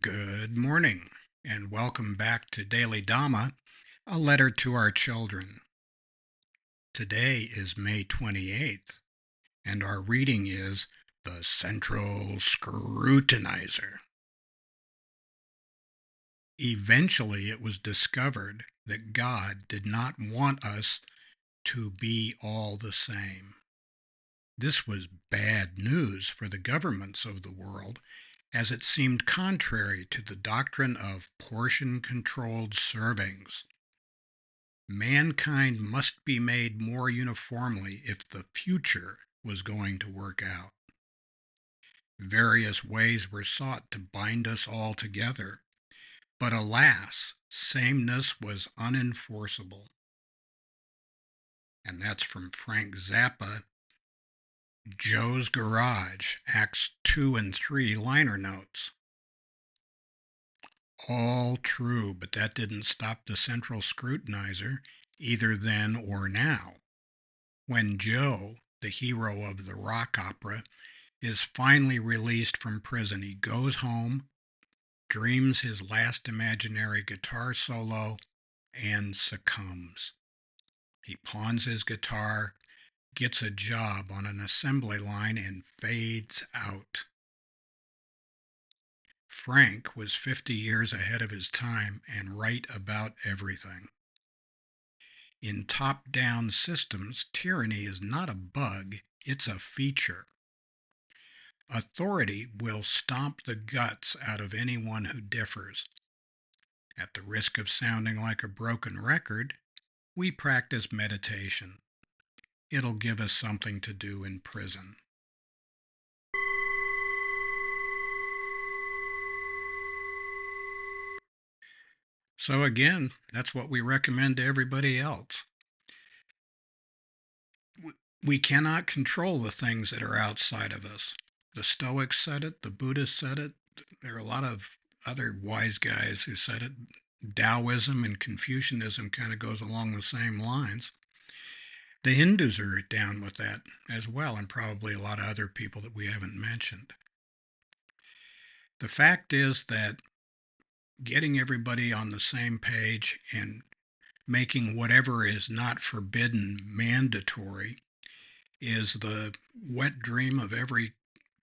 Good morning, and welcome back to Daily Dhamma, a letter to our children. Today is May 28th, and our reading is the Central Scrutinizer. Eventually, it was discovered that God did not want us to be all the same. This was bad news for the governments of the world, as it seemed contrary to the doctrine of portion-controlled servings. Mankind must be made more uniformly if the future was going to work out. Various ways were sought to bind us all together, but alas, sameness was unenforceable. And that's from Frank Zappa, Joe's Garage, Acts 2 and 3 liner notes. All true, but that didn't stop the Central Scrutinizer, either then or now. When Joe, the hero of the rock opera, is finally released from prison, he goes home, dreams his last imaginary guitar solo, and succumbs. He pawns his guitar, gets a job on an assembly line, and fades out. Frank was 50 years ahead of his time and right about everything. In top-down systems, tyranny is not a bug, it's a feature. Authority will stomp the guts out of anyone who differs. At the risk of sounding like a broken record, we practice meditation. It'll give us something to do in prison. So again, that's what we recommend to everybody else. We cannot control the things that are outside of us. The Stoics said it, the Buddhists said it, there are a lot of other wise guys who said it. Taoism and Confucianism kind of goes along the same lines. The Hindus are down with that as well, and probably a lot of other people that we haven't mentioned. The fact is that getting everybody on the same page and making whatever is not forbidden mandatory is the wet dream of every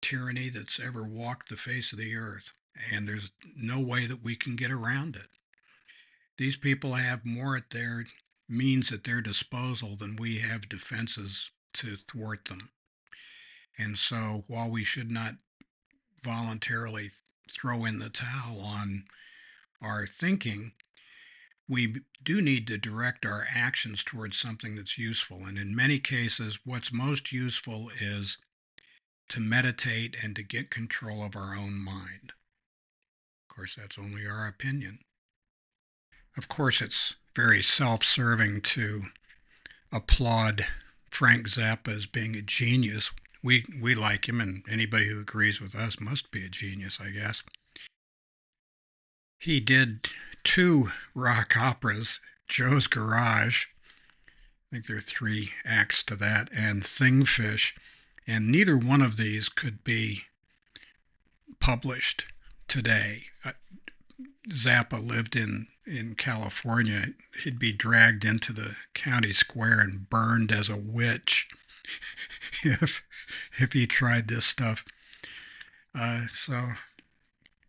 tyranny that's ever walked the face of the earth, and there's no way that we can get around it. These people have more at their means at their disposal than we have defenses to thwart them. And so while we should not voluntarily throw in the towel on our thinking, we do need to direct our actions towards something that's useful. And in many cases, what's most useful is to meditate and to get control of our own mind. Of course, that's only our opinion. Of course, it's very self-serving to applaud Frank Zappa as being a genius. We like him, and anybody who agrees with us must be a genius, I guess. He did 2 rock operas, Joe's Garage, I think there are 3 acts to that, and Thingfish, and neither one of these could be published today. Zappa lived in California. He'd be dragged into the county square and burned as a witch if he tried this stuff. So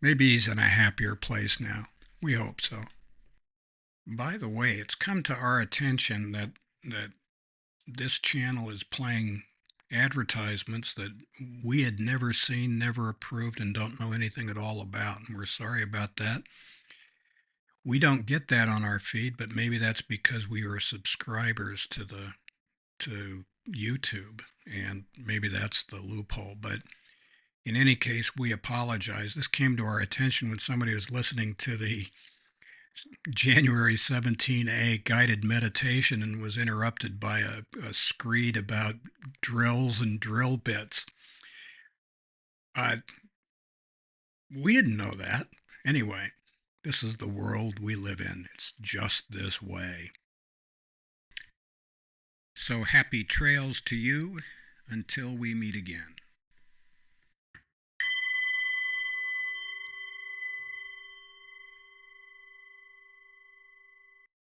maybe he's in a happier place now. We hope so. By the way, it's come to our attention that this channel is playing advertisements that we had never seen, never approved, and don't know anything at all about, and we're sorry about that. We don't get that on our feed, but maybe that's because we are subscribers to YouTube, and maybe that's the loophole. But in any case, we apologize. This came to our attention when somebody was listening to the January 17A guided meditation and was interrupted by a screed about drills and drill bits. We didn't know that. Anyway, this is the world we live in. It's just this way. So happy trails to you until we meet again.